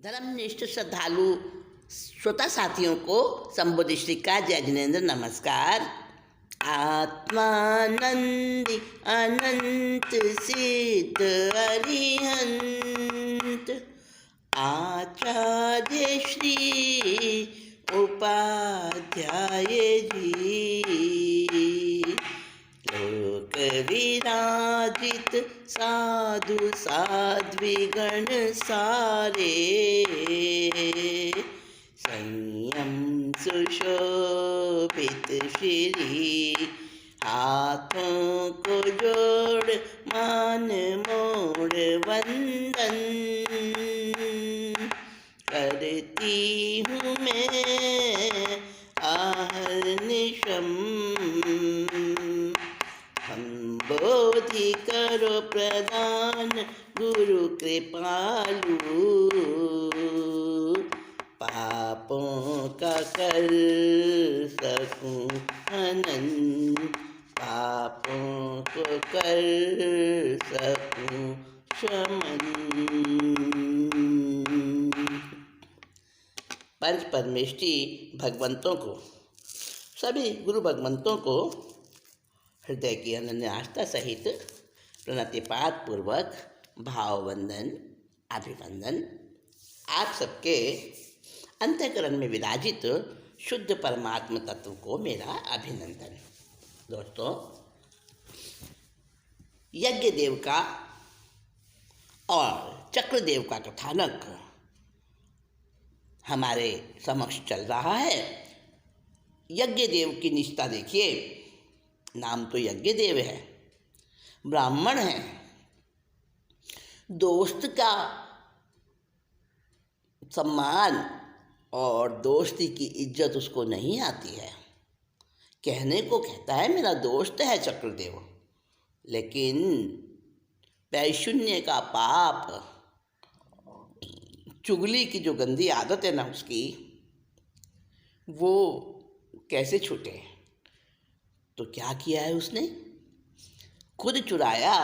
धर्मनिष्ठ श्रद्धालु श्रोता साथियों को संबोधित श्री का जय जिनेन्द्र नमस्कार। आत्मानंदी अनंत सिद्ध अरिहंत आचार्य श्री उपाध्याय जी लोक विराजित साधु साध्विगण सारे संयम सुशोभित श्री हाथों को जोड़ मान मोड़ वंदन करती हूँ मैं आहर्निशम हम बोधि करो प्रदान गुरु कृपालु पापों का कर सकूं हनन पापों को कर सकूं शमन। पंच परमेष्टि भगवंतों को सभी गुरु भगवंतों को हृदय की अनन्य आस्था सहित प्रणतिपात पूर्वक भाववंदन अभिवंदन। आप सबके अंतःकरण में विराजित शुद्ध परमात्म तत्व को मेरा अभिनंदन। दोस्तों, यज्ञ देव का और चक्रदेव का कथानक हमारे समक्ष चल रहा है। यज्ञ देव की निष्ठा देखिए, नाम तो यज्ञ देव है, ब्राह्मण है, दोस्त का सम्मान और दोस्ती की इज्जत उसको नहीं आती है। कहने को कहता है मेरा दोस्त है चक्रदेव, लेकिन पैशून्य का पाप, चुगली की जो गंदी आदत है ना उसकी, वो कैसे छूटे। तो क्या किया है उसने, खुद चुराया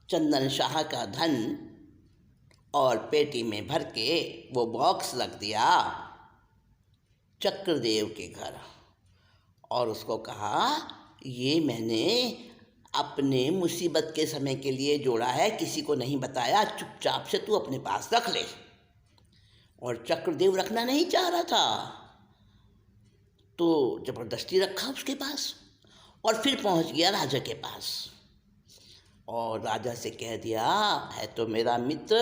चंदन शाह का धन और पेटी में भर के वो बॉक्स रख दिया चक्रदेव के घर और उसको कहा ये मैंने अपने मुसीबत के समय के लिए जोड़ा है, किसी को नहीं बताया, चुपचाप से तू अपने पास रख ले। और चक्रदेव रखना नहीं चाह रहा था तो जबरदस्ती रखा उसके पास और फिर पहुंच गया राजा के पास और राजा से कह दिया है तो मेरा मित्र,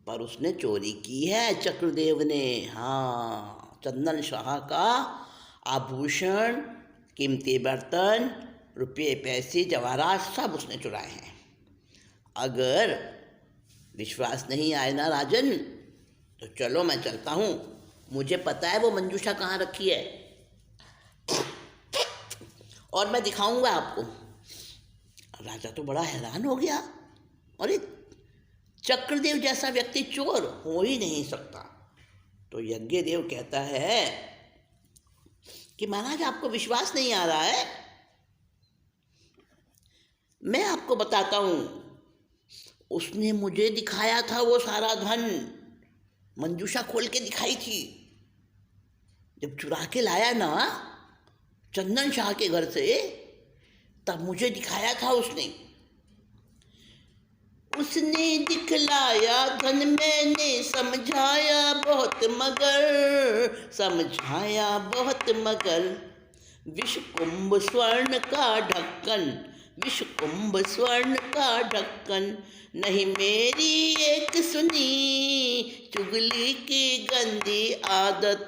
पर उसने चोरी की है चक्रदेव ने। हाँ, चंदन शाह का आभूषण, कीमती बर्तन, रुपये पैसे जवाहरात सब उसने चुराए हैं। अगर विश्वास नहीं आए ना राजन, तो चलो मैं चलता हूँ, मुझे पता है वो मंजूषा कहाँ रखी है और मैं दिखाऊंगा आपको। राजा तो बड़ा हैरान हो गया, अरे चक्रदेव जैसा व्यक्ति चोर हो ही नहीं सकता। तो यज्ञदेव कहता है कि महाराज आपको विश्वास नहीं आ रहा है, मैं आपको बताता हूँ, उसने मुझे दिखाया था वो सारा धन, मंजूषा खोल के दिखाई थी। जब चुरा के लाया ना चंदन शाह के घर से, तब मुझे दिखाया था उसने दिखलाया धन, मैंने समझाया बहुत मगर विश्व कुंभ स्वर्ण का ढक्कन, विश्व कुंभ स्वर्ण का ढक्कन, नहीं मेरी एक सुनी चुगली की गंदी आदत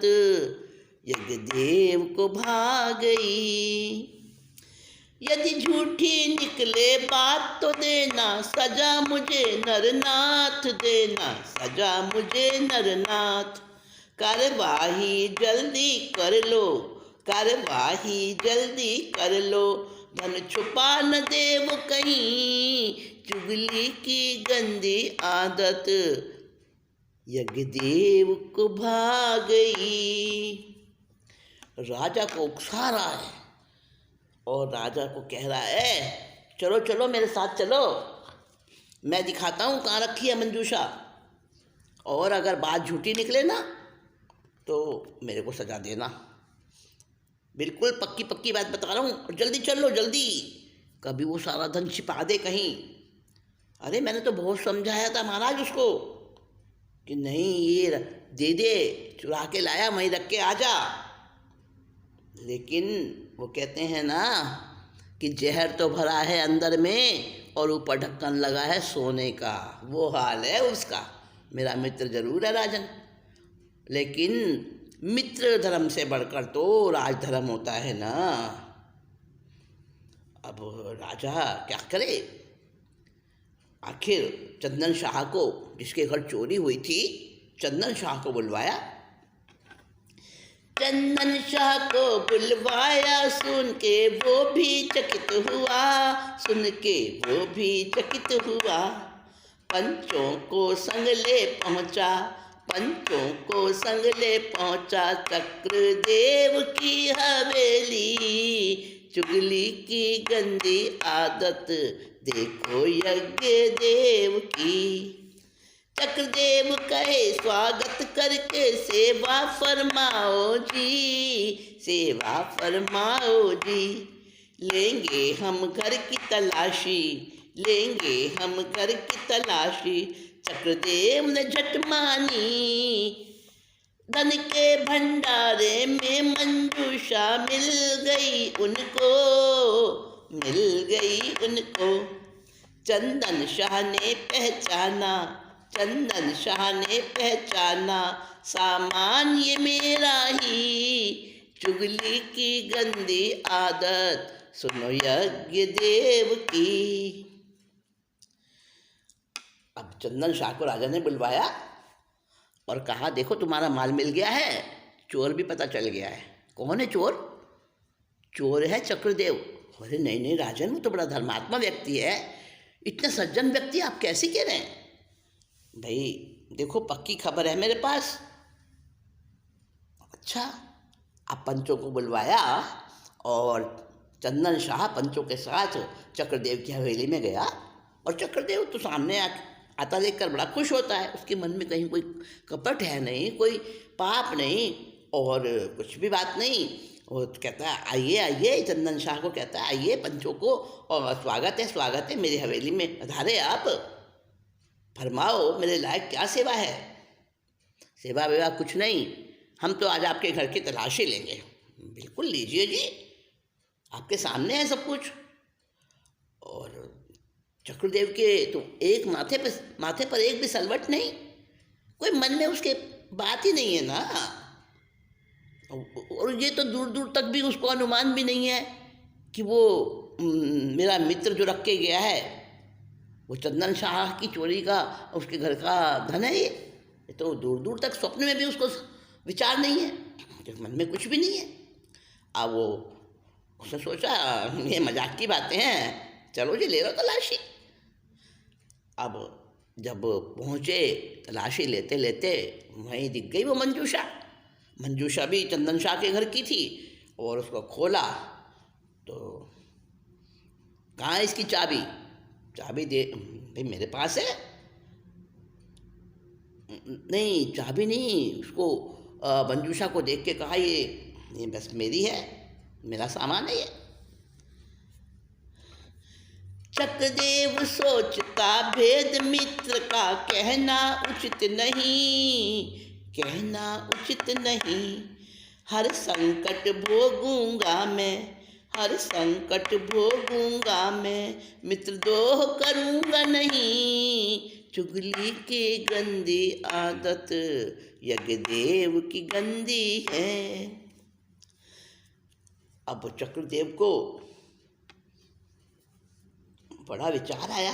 यज्ञदेव को भा गई। यदि झूठी निकले बात तो देना सजा मुझे नरनाथ, देना सजा मुझे नरनाथ। कार्यवाही जल्दी कर लो, कार्यवाही जल्दी कर लो, धन छुपा न देव कहीं चुगली की गंदी आदत यज्ञदेव को भा गई। राजा को उकसा रहा है और राजा को कह रहा है चलो चलो मेरे साथ चलो, मैं दिखाता हूँ कहाँ रखी है मंजूषा। और अगर बात झूठी निकले ना तो मेरे को सजा देना। बिल्कुल पक्की पक्की बात बता रहा हूँ, जल्दी चल लो जल्दी, कभी वो सारा धन छिपा दे कहीं। अरे मैंने तो बहुत समझाया था महाराज उसको कि नहीं ये दे दे, चुरा के लाया वहीं रख के आ जा, लेकिन वो कहते हैं ना कि जहर तो भरा है अंदर में और ऊपर ढक्कन लगा है सोने का, वो हाल है उसका। मेरा मित्र जरूर है राजन, लेकिन मित्र धर्म से बढ़कर तो राजधर्म होता है ना। अब राजा क्या करे, आखिर चंदन शाह को, जिसके घर चोरी हुई थी, चंदन शाह को बुलवाया। चंदन शाह को बुलवाया, सुन के वो भी चकित हुआ, सुन के वो भी चकित हुआ। पंचों को संग ले पहुंचा, पंचों को संग ले पहुंचा, चक्रदेव की हवेली। चुगली की गंदी आदत देखो यज्ञ देव की। चक्रदेव कहे स्वागत करके सेवा फरमाओ जी, सेवा फरमाओ जी। लेंगे हम घर की तलाशी, लेंगे हम घर की तलाशी। चक्रदेव ने झट मानी, धन के भंडारे में मंजूषा मिल गई उनको, मिल गई उनको। चंदन शाह ने पहचाना, चंदन शाह ने पहचाना, सामान ये मेरा ही। चुगली की गंदी आदत सुनो यज्ञ देव की। अब चंदन शाह को राजा ने बुलवाया और कहा देखो तुम्हारा माल मिल गया है, चोर भी पता चल गया है। कौन है चोर? चोर है चक्रदेव। अरे नहीं नहीं राजन, वो तो बड़ा धर्मात्मा व्यक्ति है, इतने सज्जन व्यक्ति आप कैसे कह रहे हैं? भाई देखो पक्की खबर है मेरे पास। अच्छा, आप पंचों को बुलवाया और चंदन शाह पंचों के साथ चक्रदेव की हवेली में गया, और चक्रदेव तो सामने आता देखकर बड़ा खुश होता है। उसके मन में कहीं कोई कपट है नहीं, कोई पाप नहीं और कुछ भी बात नहीं। वो कहता है आइए आइए, चंदन शाह को कहता है आइए पंचों को, और स्वागत है मेरी हवेली में, पधारे आप, फरमाओ मेरे लायक क्या सेवा है। सेवा वेवा कुछ नहीं, हम तो आज आपके घर की तलाशी लेंगे। बिल्कुल लीजिए जी, आपके सामने है सब कुछ। और चक्रदेव के तो एक माथे पर एक भी सलवट नहीं, कोई मन में उसके बात ही नहीं है ना। और ये तो दूर दूर तक भी उसको अनुमान भी नहीं है कि वो मेरा मित्र जो रख के गया है वो चंदन शाह की चोरी का, उसके घर का धन है। ये तो दूर दूर तक स्वप्न में भी उसको विचार नहीं है, तो मन में कुछ भी नहीं है। अब वो उसने सोचा ये मजाक की बातें हैं, चलो जी ले लो तलाशी। अब जब पहुँचे तलाशी लेते लेते वहीं दिख गई वो मंजूषा। मंजूषा भी चंदन शाह के घर की थी, और उसको खोला तो कहाँ है इसकी चाबी? चाबी दे भाई, मेरे पास है। नहीं चाबी नहीं, उसको मंजूषा को देख के कहा ये बस मेरी है, मेरा सामान है ये। चक्रदेव सोचता भेद मित्र का कहना उचित नहीं, कहना उचित नहीं। हर संकट भोगूंगा मैं, हर संकट भोगूंगा मैं, मित्रद्रोह करूंगा नहीं। चुगली की गंदी आदत यज्ञदेव की गंदी है। अब चक्रदेव को बड़ा विचार आया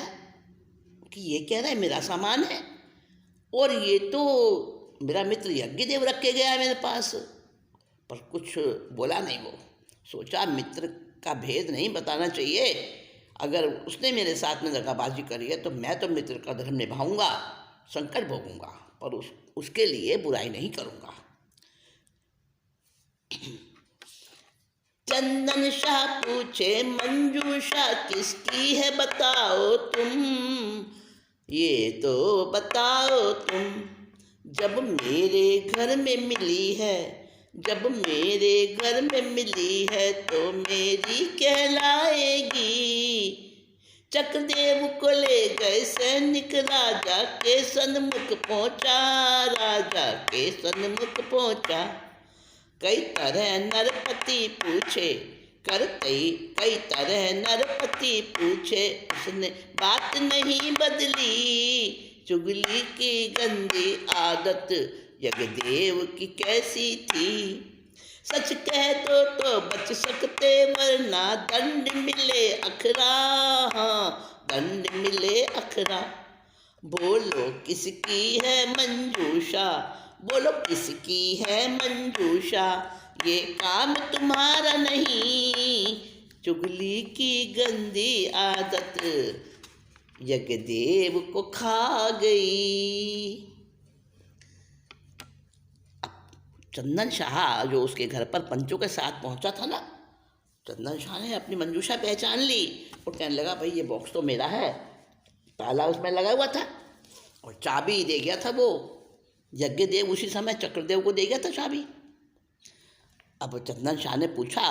कि ये कह रहा है मेरा सामान है, और ये तो मेरा मित्र यज्ञदेव रख के गया है मेरे पास, पर कुछ बोला नहीं। वो सोचा मित्र का भेद नहीं बताना चाहिए, अगर उसने मेरे साथ में दगाबाजी करी है तो मैं तो मित्र का धर्म निभाऊंगा, संकट भोगूंगा, पर उसके लिए बुराई नहीं करूंगा। चंदन शाह पूछे मंजूषा किसकी है बताओ तुम, ये तो बताओ तुम। जब मेरे घर में मिली है, जब मेरे घर में मिली है तो मेरी कहलाएगी। चक्रदेव को ले गए सैनिक, राजा के सन्मुख पहुंचा, राजा के सन्मुख पहुंचा। कई तरह नरपति पूछे, कर कई तरह नरपति पूछे, उसने बात नहीं बदली। चुगली की गंदी आदत यज्ञदेव की कैसी थी। सच कह दो तो बच सकते, वरना दंड मिले अखरा, हाँ दंड मिले अखरा। बोलो किसकी है मंजूषा, बोलो किसकी है मंजूषा, ये काम तुम्हारा नहीं। चुगली की गंदी आदत यज्ञदेव को खा गई। चंदन शाह जो उसके घर पर पंचों के साथ पहुंचा था ना, चंदन शाह ने अपनी मंजूषा पहचान ली और कहने लगा भाई ये बॉक्स तो मेरा है, ताला उसमें लगा हुआ था और चाबी दे गया था वो यज्ञदेव, उसी समय चक्रदेव को दे गया था चाबी। अब चंदन शाह ने पूछा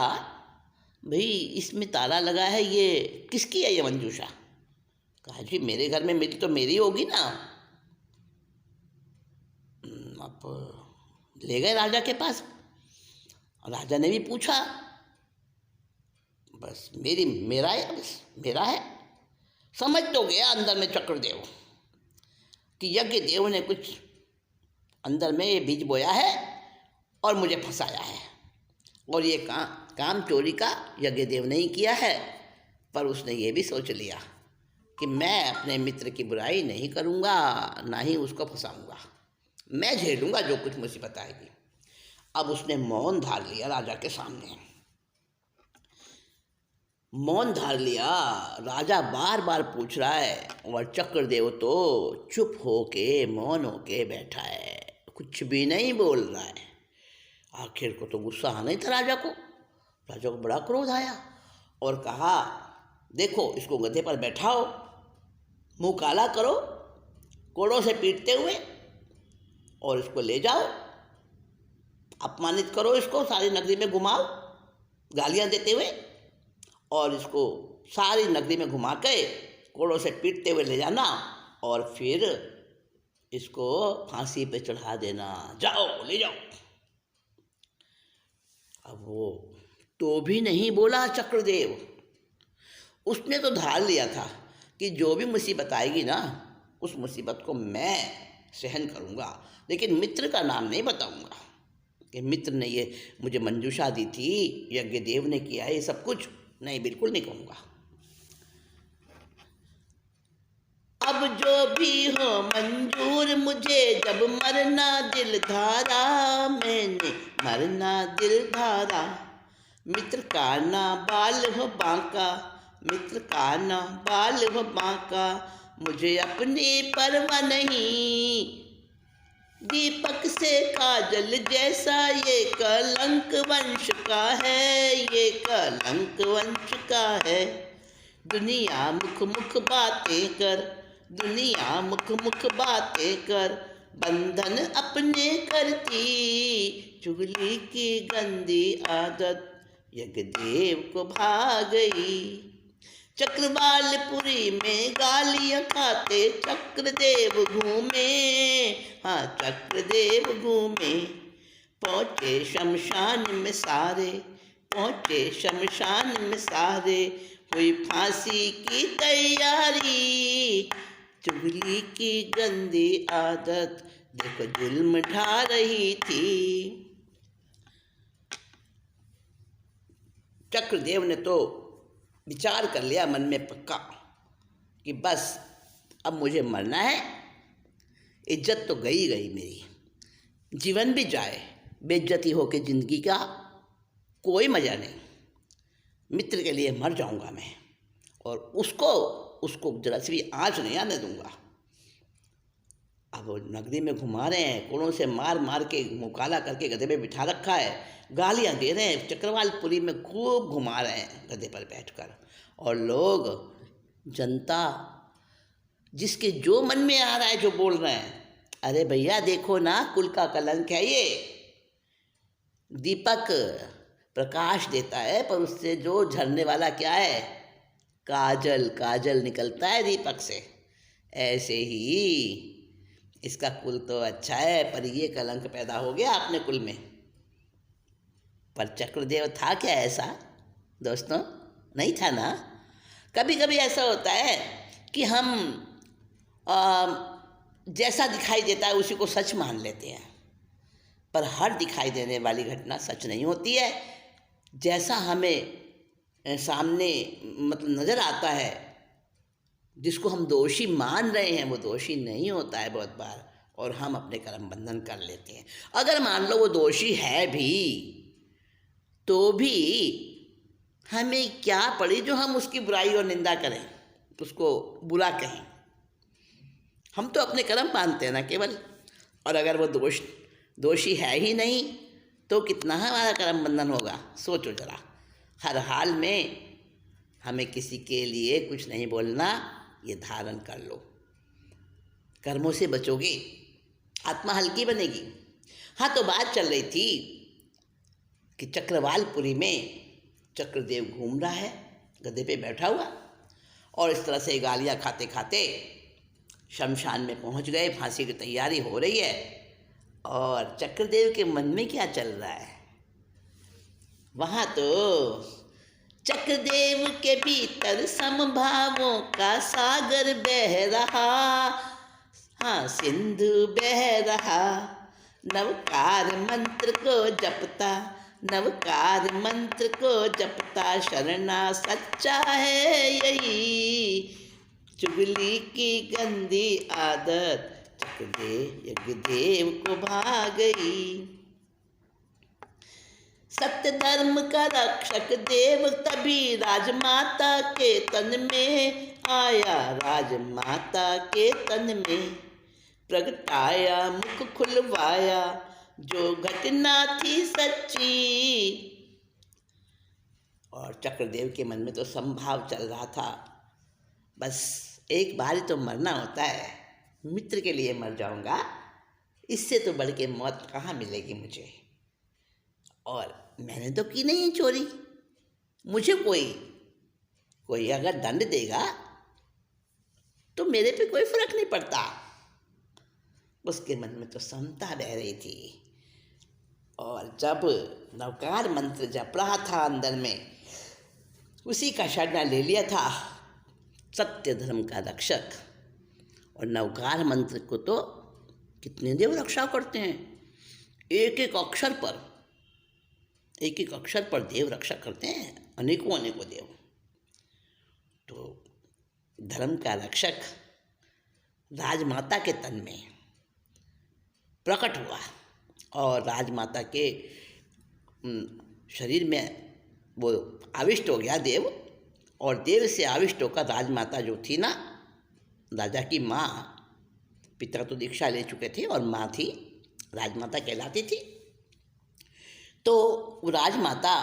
भाई इसमें ताला लगा है, ये किसकी है ये मंजूषा? कहा जी मेरे घर में मिली तो मेरी होगी ना। अब ले गए राजा के पास, राजा ने भी पूछा, बस मेरा है, बस मेरा है। समझ तो गया अंदर में चक्रदेव कि यज्ञदेव ने कुछ अंदर में ये बीज बोया है और मुझे फंसाया है, और ये काम चोरी का यज्ञदेव ने ही किया है। पर उसने ये भी सोच लिया कि मैं अपने मित्र की बुराई नहीं करूँगा, ना ही उसको फंसाऊँगा, मैं झेलूँगा जो कुछ मुसीबत आएगी। अब उसने मौन धार लिया राजा के सामने, मौन धार लिया। राजा बार बार पूछ रहा है और चक्रदेव तो चुप होके मौन होके बैठा है, कुछ भी नहीं बोल रहा है। आखिर को तो गुस्सा आना ही था राजा को। राजा को बड़ा क्रोध आया और कहा देखो इसको गधे पर बैठाओ, मुंह काला करो, कोड़ों से पीटते हुए, और इसको ले जाओ, अपमानित करो इसको, सारी नगरी में घुमाओ गालियां देते हुए, और इसको सारी नगरी में घुमा के कोड़ों से पीटते हुए ले जाना और फिर इसको फांसी पे चढ़ा देना, जाओ ले जाओ। अब वो तो भी नहीं बोला चक्रदेव, उसने तो धार लिया था कि जो भी मुसीबत आएगी ना उस मुसीबत को मैं सहन करूँगा, लेकिन मित्र का नाम नहीं बताऊँगा कि मित्र ने ये मुझे मंजूषा दी थी, यज्ञदेव ने किया है ये सब कुछ, नहीं बिल्कुल नहीं कहूँगा। अब जो भी हो मंजूर मुझे, जब मरना दिल धारा, मैंने मरना दिल धारा। मित्र का ना बाल हो बांका, मित्र का ना बाल हो बांका, मुझे अपनी परवाह नहीं। दीपक से काजल जैसा ये कलंक वंश का है, ये कलंक वंश का है। दुनिया मुख मुख बातें कर, दुनिया मुख मुख बातें कर, बंधन अपने करती। चुगली की गंदी आदत यज्ञदेव को भा गई। चक्रवालपुरी में गालियां खाते चक्रदेव घूमे, हाँ चक्रदेव घूमे। पहुँचे शमशान में सारे, पहुँचे शमशान में सारे, हुई फांसी की तैयारी। चुगली की गंदी आदत देखो जुल्म ढा रही थी। चक्रदेव ने तो विचार कर लिया मन में पक्का कि बस अब मुझे मरना है, इज्जत तो गई गई मेरी, जीवन भी जाए, बेइज्जती होके ज़िंदगी का कोई मज़ा नहीं। मित्र के लिए मर जाऊंगा मैं और उसको जरा सी भी आँच नहीं आने दूंगा। अब नगरी में घुमा रहे हैं, कोड़ों से मार मार के मुँह काला करके गधे पे बिठा रखा है, गालियाँ दे रहे हैं, चक्रवालपुरी में खूब घुमा रहे हैं गधे पर बैठकर, और लोग जनता जिसके जो मन में आ रहा है जो बोल रहे हैं, अरे भैया देखो ना, कुल का कलंक है ये। दीपक प्रकाश देता है, पर उससे जो झरने वाला क्या है, काजल। काजल निकलता है दीपक से। ऐसे ही इसका कुल तो अच्छा है, पर ये कलंक पैदा हो गया अपने कुल में। पर चक्रदेव था क्या ऐसा दोस्तों? नहीं था ना। कभी कभी ऐसा होता है कि हम जैसा दिखाई देता है उसी को सच मान लेते हैं, पर हर दिखाई देने वाली घटना सच नहीं होती है। जैसा हमें सामने मतलब नज़र आता है, जिसको हम दोषी मान रहे हैं, वो दोषी नहीं होता है बहुत बार, और हम अपने कर्म बंधन कर लेते हैं। अगर मान लो वो दोषी है भी, तो भी हमें क्या पड़ी जो हम उसकी बुराई और निंदा करें, उसको बुरा कहें। हम तो अपने कर्म मानते हैं ना केवल। और अगर वो दोषी है ही नहीं, तो कितना हमारा कर्म बंधन होगा, सोचो जरा। हर हाल में हमें किसी के लिए कुछ नहीं बोलना, ये धारण कर लो। कर्मों से बचोगे, आत्मा हल्की बनेगी। हाँ, तो बात चल रही थी कि चक्रवालपुरी में चक्रदेव घूम रहा है गधे पे बैठा हुआ, और इस तरह से गालियाँ खाते खाते शमशान में पहुंच गए। फांसी की तैयारी हो रही है, और चक्रदेव के मन में क्या चल रहा है, वहाँ तो चक्रदेव के भीतर समभावों का सागर बह रहा। हाँ, सिंधु बह रहा। नवकार मंत्र को जपता, नवकार मंत्र को जपता, शरणा सच्चा है यही। चुगली की गंदी आदत चक्रदेव यज्ञदेव को भा गई। सत्य धर्म का रक्षक देव तभी राजमाता के तन में आया, राजमाता के तन में प्रगटाया, मुख खुलवाया, जो घटना थी सच्ची। और चक्रदेव के मन में तो संभाव चल रहा था, बस एक बार ही तो मरना होता है, मित्र के लिए मर जाऊंगा, इससे तो बढ़ के मौत कहाँ मिलेगी मुझे। और मैंने तो की नहीं चोरी, मुझे कोई अगर दंड देगा तो मेरे पे कोई फर्क नहीं पड़ता। उसके मन में तो समता बह रही थी। और जब नवकार मंत्र जप रहा था अंदर में, उसी का शरण ले लिया था, सत्य धर्म का रक्षक। और नवकार मंत्र को तो कितने देव रक्षा करते हैं, एक एक अक्षर पर देव रक्षा करते हैं, अनेकों देव। तो धर्म का रक्षक राजमाता के तन में प्रकट हुआ, और राजमाता के शरीर में वो आविष्ट हो गया देव। और देव से आविष्ट होकर राजमाता जो थी ना, राजा की माँ, पिता तो दीक्षा ले चुके थे और माँ थी, राजमाता कहलाती थी। तो राजमाता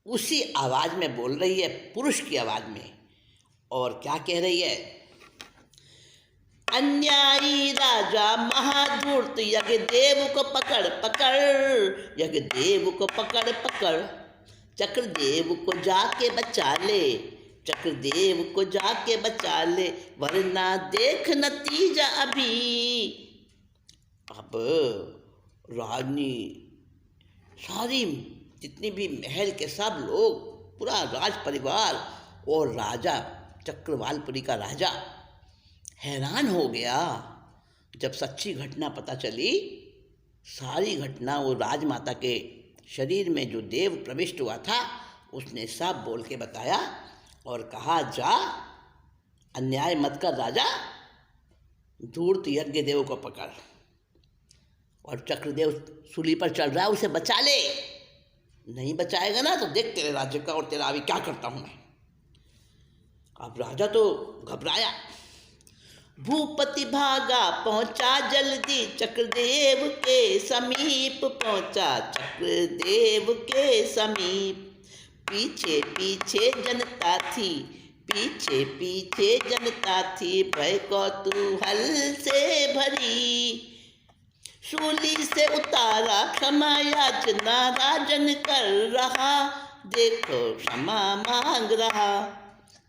उसी आवाज़ में बोल रही है, पुरुष की आवाज़ में, और क्या कह रही है, अन्यायी राजा महाधूर्त यज्ञदेव को पकड़ पकड़, यज्ञदेव को पकड़ पकड़, चक्रदेव को जाके बचा ले, चक्रदेव को जाके बचा ले, वरना देख नतीजा अभी। अब रानी, सारी जितनी भी महल के सब लोग, पूरा राज परिवार और राजा, चक्रवालपुरी का राजा हैरान हो गया जब सच्ची घटना पता चली। सारी घटना वो राजमाता के शरीर में जो देव प्रविष्ट हुआ था, उसने सब बोल के बताया और कहा, जा अन्याय मत कर राजा, धूर्त यज्ञ देव को पकड़, और चक्रदेव सूली पर चल रहा है, उसे बचा ले। नहीं बचाएगा ना तो देख तेरे राज्य का और तेरा अभी क्या करता हूं मैं। अब राजा तो घबराया, भूपति भागा पहुंचा जल्दी, चक्रदेव के समीप पहुंचा, चक्रदेव के समीप। पीछे पीछे जनता थी, पीछे पीछे जनता थी भय कौतूहल से भरी। सूली से उतारा क्षमा याचना राजन कर रहा, देखो क्षमा मांग रहा।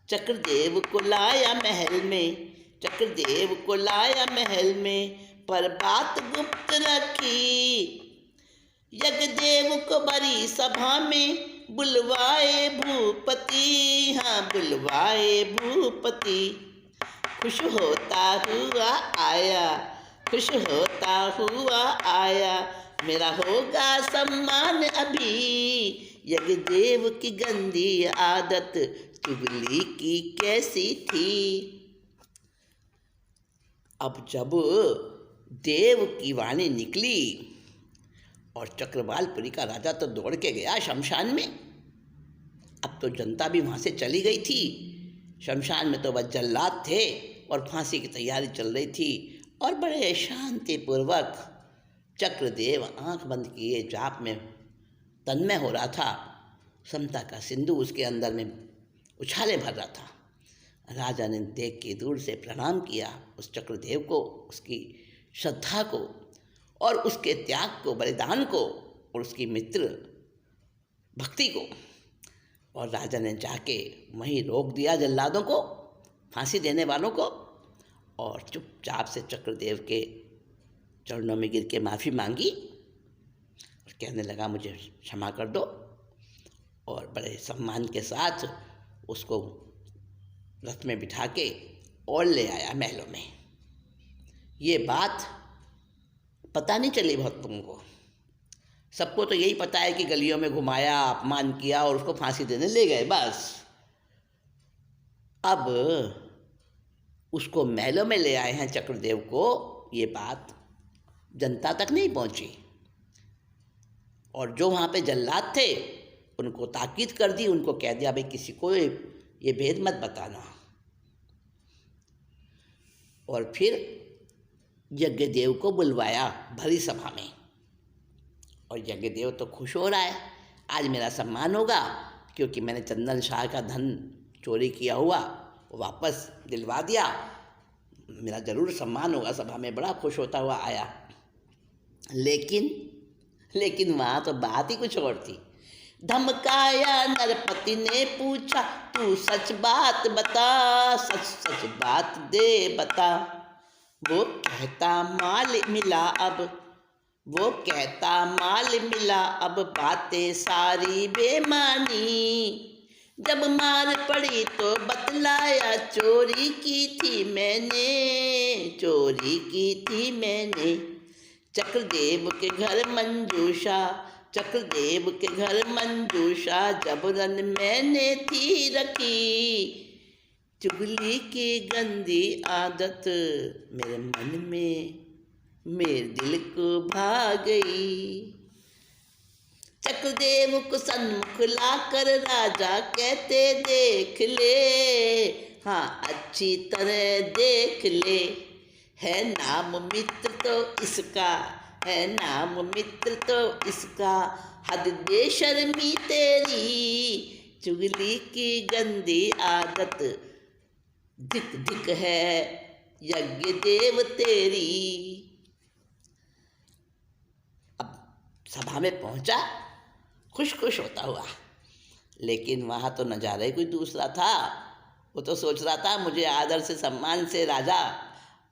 चक्रदेव को लाया महल में, चक्रदेव को लाया महल में, पर बात गुप्त रखी। यज्ञदेव को बड़ी सभा में बुलवाए भूपति, हाँ बुलवाए भूपति। खुश होता हुआ आया, खुश होता हुआ आया, मेरा होगा सम्मान अभी। यज्ञदेव की गंदी आदत चुगली की कैसी थी। अब जब देव की वाणी निकली और चक्रवालपुरी का राजा तो दौड़ के गया शमशान में। अब तो जनता भी वहाँ से चली गई थी। शमशान में तो बस जल्लाद थे और फांसी की तैयारी चल रही थी। और बड़े शांतिपूर्वक चक्रदेव आंख बंद किए जाप में तन्मय हो रहा था। समता का सिंधु उसके अंदर में उछाले भर रहा था। राजा ने देख के दूर से प्रणाम किया उस चक्रदेव को, उसकी श्रद्धा को और उसके त्याग को, बलिदान को और उसकी मित्र भक्ति को। और राजा ने जाके वहीं रोक दिया जल्लादों को, फांसी देने वालों को, और चुपचाप से चक्रदेव के चरणों में गिर के माफ़ी मांगी और कहने लगा मुझे क्षमा कर दो। और बड़े सम्मान के साथ उसको रथ में बिठा के और ले आया महलों में। ये बात पता नहीं चली भक्तों को। सबको तो यही पता है कि गलियों में घुमाया, अपमान किया और उसको फांसी देने ले गए, बस। अब उसको महलों में ले आए हैं चक्रदेव को, ये बात जनता तक नहीं पहुंची। और जो वहाँ पे जल्लाद थे उनको ताकीद कर दी, उनको कह दिया भाई किसी को ये भेद मत बताना। और फिर यज्ञदेव को बुलवाया भरी सभा में। और यज्ञदेव तो खुश हो रहा है, आज मेरा सम्मान होगा, क्योंकि मैंने चंदन शाह का धन चोरी किया हुआ वापस दिलवा दिया, मेरा ज़रूर सम्मान होगा। सभा में बड़ा खुश होता हुआ आया। लेकिन वहाँ तो बात ही कुछ और थी। धमकाया नरपति ने पूछा, तू सच बात बता, सच सच बात दे बता। वो कहता माल मिला अब, वो कहता माल मिला अब, बातें सारी बेमानी। जब मार पड़ी तो बतलाया, चोरी की थी मैंने, चोरी की थी मैंने। चक्रदेव के घर मंजूषा, चक्रदेव के घर मंजूषा, जबरन मैंने थी रखी। चुगली की गंदी आदत मेरे मन में, मेरे दिल को भा गई। चक्रदेव को सन्मुख लाकर राजा कहते देख ले, हाँ अच्छी तरह देख ले। है नाम मित्र तो इसका, है नाम मित्र तो इसका, हद बेशर्मी तेरी। चुगली की गंदी आदत धिक धिक है यज्ञदेव तेरी। अब सभा में पहुंचा खुश खुश होता हुआ, लेकिन वहाँ तो नज़ारा ही कोई दूसरा था। वो तो सोच रहा था मुझे आदर से सम्मान से राजा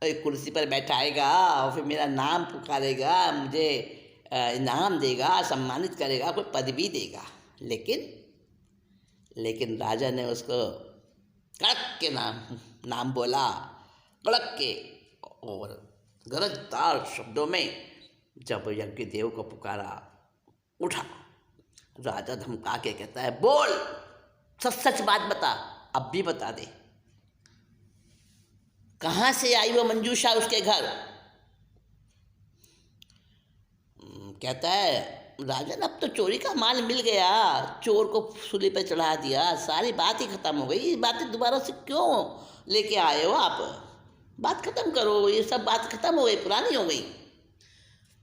एक कुर्सी पर बैठाएगा और फिर मेरा नाम पुकारेगा, मुझे इनाम देगा, सम्मानित करेगा, कोई पदवी देगा। लेकिन राजा ने उसको कड़क के नाम बोला, कड़क के और गरजदार शब्दों में। जब यज्ञदेव को पुकारा, उठा। राजा धमका के कहता है, बोल, सच सच बात बता, अब भी बता दे, कहाँ से आई वो मंजूषा उसके घर। कहता है, राजन अब तो चोरी का माल मिल गया, चोर को सूली पे चढ़ा दिया, सारी बात ही खत्म हो गई। ये बातें दोबारा से क्यों लेके आए हो आप? बात खत्म करो, ये सब बात खत्म हो गई, पुरानी हो गई।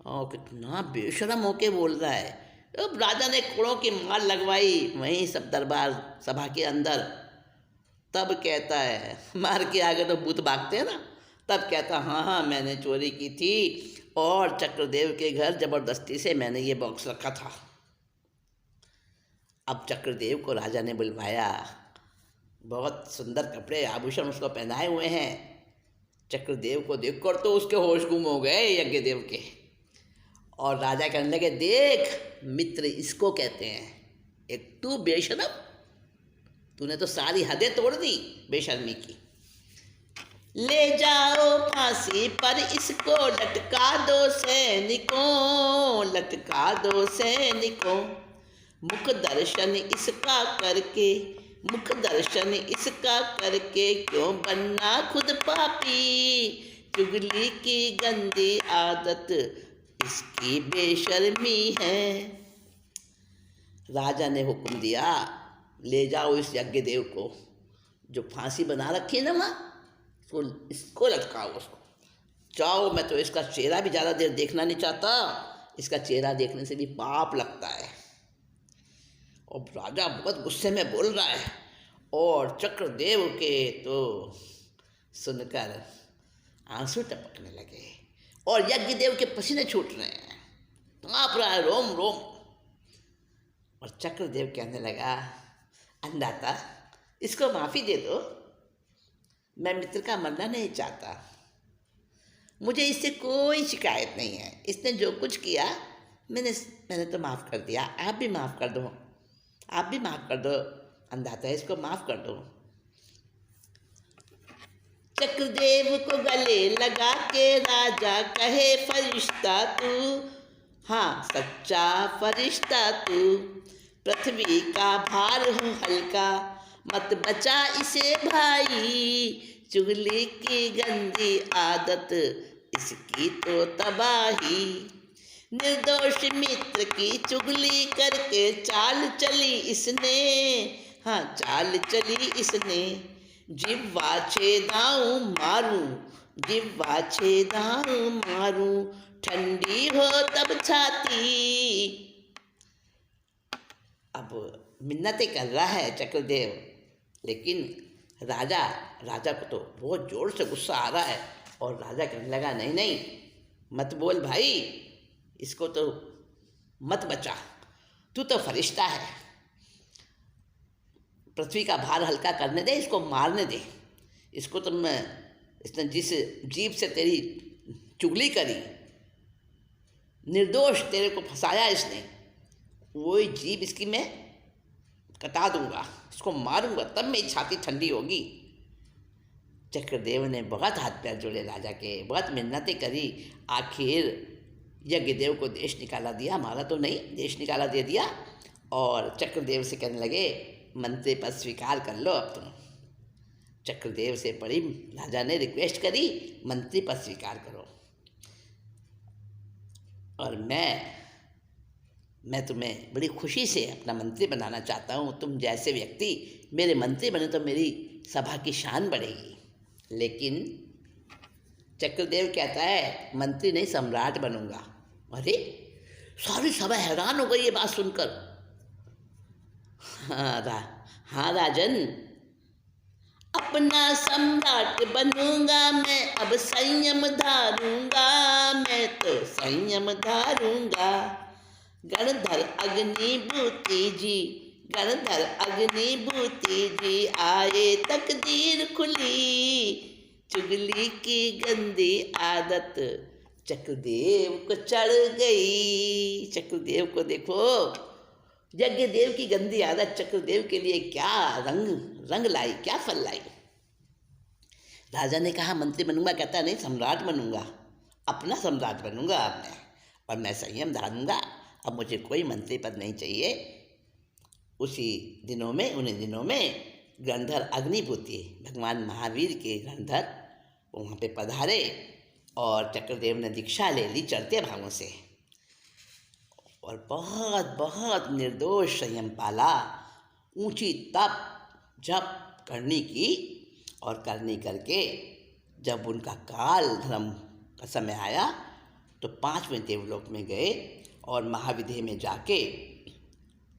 और कितना बेशरम होके बोल रहा है। अब राजा ने करोड़ों की मार लगवाई वहीं सब दरबार सभा के अंदर। तब कहता है, मार के आगे तो भूत भागते हैं ना, तब कहता हाँ हाँ मैंने चोरी की थी और चक्रदेव के घर ज़बरदस्ती से मैंने ये बॉक्स रखा था। अब चक्रदेव को राजा ने बुलवाया, बहुत सुंदर कपड़े आभूषण उसको पहनाए हुए हैं। चक्रदेव को देखकर तो उसके होश गुम हो गए यज्ञदेव के। और राजा कहने लगे, देख मित्र इसको कहते हैं, एक तू बेशर्म, तूने तो सारी हदें तोड़ दी बेशर्मी की। ले जाओ फांसी पर इसको, लटका दो सैनिकों, लटका दो सैनिकों। मुख दर्शन इसका करके, मुख दर्शन इसका करके, क्यों बनना खुद पापी। चुगली की गंदी आदत इसकी बेशर्मी है। राजा ने हुक्म दिया, ले जाओ इस यज्ञदेव को, जो फांसी बना रखी है ना वहाँ, तो इसको लटकाओ उसको। जाओ, मैं तो इसका चेहरा भी ज़्यादा देर देखना नहीं चाहता, इसका चेहरा देखने से भी पाप लगता है। और राजा बहुत गुस्से में बोल रहा है और चक्रदेव के तो सुनकर आंसू टपकने लगे और यज्ञदेव के पसीने छूट रहे हैं, कांप रहा है रोम रोम। और चक्रदेव कहने लगा, अन्नदाता इसको माफ़ी दे दो, मैं मित्र का मरना नहीं चाहता, मुझे इससे कोई शिकायत नहीं है, इसने जो कुछ किया मैंने तो माफ़ कर दिया, आप भी माफ़ कर दो, आप भी माफ़ कर दो अन्नदाता, इसको माफ़ कर दो। चक्रदेव को गले लगा के राजा कहे, फरिश्ता तू, हाँ सच्चा फरिश्ता तू, पृथ्वी का भार हो हल्का, मत बचा इसे भाई। चुगली की गंदी आदत इसकी तो तबाही। निर्दोष मित्र की चुगली करके चाल चली इसने, हाँ चाल चली इसने। जिह्वा छेदाऊं मारूं, जिह्वा छेदाऊं मारूं, ठंडी हो तब छाती। अब मिन्नतें कर रहा है चक्रदेव, लेकिन राजा को तो बहुत ज़ोर से गुस्सा आ रहा है। और राजा कहने लगा, नहीं नहीं मत बोल भाई, इसको तो मत बचा, तू तो फरिश्ता है, पृथ्वी का भार हल्का करने दे, इसको मारने दे, इसको तो मैं, इसने जिस जीभ से तेरी चुगली करी, निर्दोष तेरे को फंसाया इसने, वही जीभ इसकी मैं कटा दूंगा, इसको मारूंगा, तब मेरी छाती ठंडी होगी। चक्रदेव ने बहुत हाथ पैर जोड़े राजा के, बहुत मिन्नतें करी, आखिर यज्ञदेव को देश निकाला दिया, मारा तो नहीं, देश निकाला दे दिया। और चक्रदेव से कहने लगे, मंत्री पद स्वीकार कर लो अब तुम। चक्रदेव से बड़ी राजा ने रिक्वेस्ट करी, मंत्री पद स्वीकार करो और मैं तुम्हें बड़ी खुशी से अपना मंत्री बनाना चाहता हूँ, तुम जैसे व्यक्ति मेरे मंत्री बने तो मेरी सभा की शान बढ़ेगी। लेकिन चक्रदेव कहता है, मंत्री नहीं सम्राट बनूंगा। अरे सारी सभा हैरान हो गई ये बात सुनकर। हाँ राजन, अपना सम्राट बनूंगा मैं, अब संयम धारूंगा, मैं तो संयम धारूंगा। गणधर अग्निभूति जी, गणधर अग्निभूति जी, आए तकदीर खुली। चुगली की गंदी आदत चक्रदेव को चढ़ गई। चक्रदेव को देखो, यज्ञदेव की गंदी आदत चक्रदेव के लिए क्या रंग लाई, क्या फल लाई। राजा ने कहा मंत्री बनूंगा, कहता नहीं सम्राट बनूंगा, अपना सम्राट बनूंगा अब मैं, और मैं संयम धारूंगा, अब मुझे कोई मंत्री पद नहीं चाहिए। उन्हीं दिनों में गणधर अग्निभूति, भगवान महावीर के गणधर वहाँ पे पधारे और चक्रदेव ने दीक्षा ले ली चढ़ते भागों से, और बहुत बहुत निर्दोष संयम पाला, ऊंची तप जप करने की, और करने करके जब उनका काल धर्म का समय आया तो 5वें देवलोक में गए और महाविदेह में जाके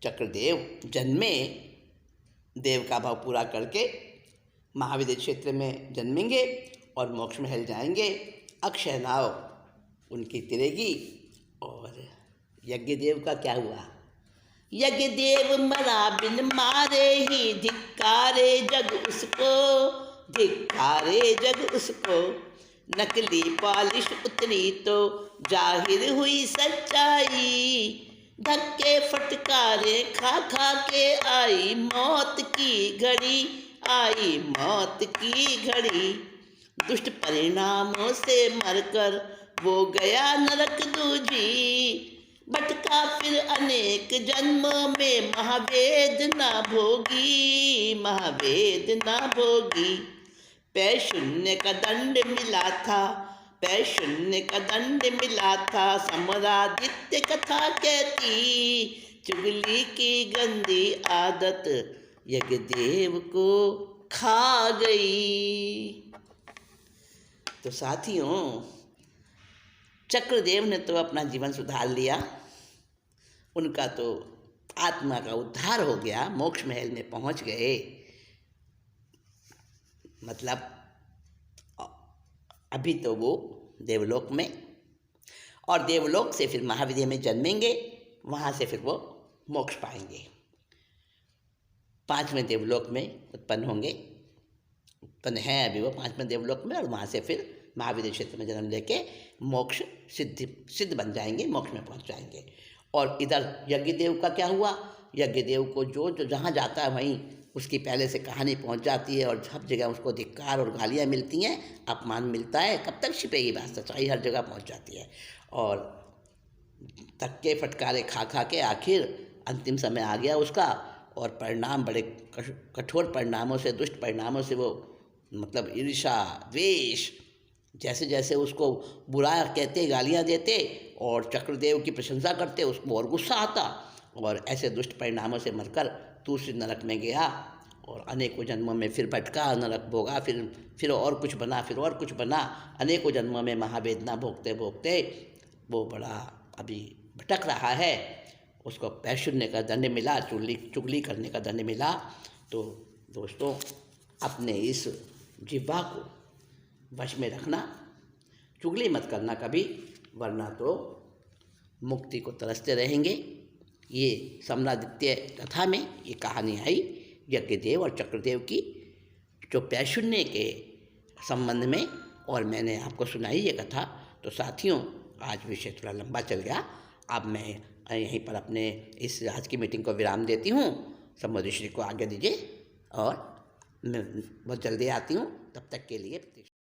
चक्रदेव जन्मे, देव का भाव पूरा करके महाविद्य क्षेत्र में जन्मेंगे और मोक्ष महल जाएंगे। अक्षय नाव उनकी तिरेगी। और यज्ञदेव का क्या हुआ? यज्ञदेव मरा बिन मारे ही, धिक्कारे जग उसको, धिक्कारे जग उसको। नकली पॉलिश उतरी तो जाहिर हुई सच्चाई, धक्के फटकारे खा खा के आई मौत की घड़ी, आई मौत की घड़ी। दुष्ट परिणामों से मरकर वो गया नरक दूजी, भटका फिर अनेक जन्मों में महावेदना भोगी, महावेदना भोगी। पै शून्य का दंड मिला था, पै शून्य का दंड मिला था। सम्रादित्य कथा कहती, चुगली की गंदी आदत यज्ञदेव को खा गई। तो साथियों, चक्रदेव ने तो अपना जीवन सुधार लिया, उनका तो आत्मा का उद्धार हो गया, मोक्ष महल में पहुंच गए। मतलब अभी तो वो देवलोक में, और देवलोक से फिर महाविद्य में जन्मेंगे, वहाँ से फिर वो मोक्ष पाएंगे। 5वें देवलोक में उत्पन्न होंगे, उत्पन्न हैं अभी वो 5वें देवलोक में, और वहाँ से फिर महाविद्य क्षेत्र में जन्म लेके मोक्ष सिद्ध बन जाएंगे, मोक्ष में पहुँच जाएंगे। और इधर यज्ञदेव का क्या हुआ? यज्ञदेव को जो जहाँ जाता है वहीं उसकी पहले से कहानी पहुंच जाती है, और सब जगह उसको धिक्कार और गालियाँ मिलती हैं, अपमान मिलता है। कब तक छिपेगी बात? सच्चाई हर जगह पहुंच जाती है। और धक्के फटकारे खा खा के आखिर अंतिम समय आ गया उसका, और परिणाम बड़े कठोर परिणामों से, दुष्ट परिणामों से वो मतलब ईर्ष्या, द्वेष, जैसे जैसे उसको बुरा कहते, गालियाँ देते और चक्रदेव की प्रशंसा करते, उसको और गुस्सा आता, और ऐसे दुष्ट परिणामों से मरकर दूसरे नरक में गया, और अनेकों जन्मों में फिर भटका, नरक भोगा, फिर और कुछ बना, फिर और कुछ बना। अनेकों जन्मों में महावेदना भोगते भोगते वो बड़ा अभी भटक रहा है। उसको पैशून्य का दंड मिला, चुगली करने का दंड मिला। तो दोस्तों, अपने इस जिह्वा को वश में रखना, चुगली मत करना कभी, वरना तो मुक्ति को तरसते रहेंगे। ये सम्रादित्य कथा में ये कहानी आई यज्ञदेव और चक्रदेव की, जो पैशून्य के संबंध में, और मैंने आपको सुनाई ये कथा। तो साथियों, आज विषय थोड़ा लंबा चल गया, अब मैं यहीं पर अपने इस आज की मीटिंग को विराम देती हूँ। समुद्री श्री को आज्ञा दीजिए, और मैं बहुत जल्दी आती हूँ। तब तक के लिए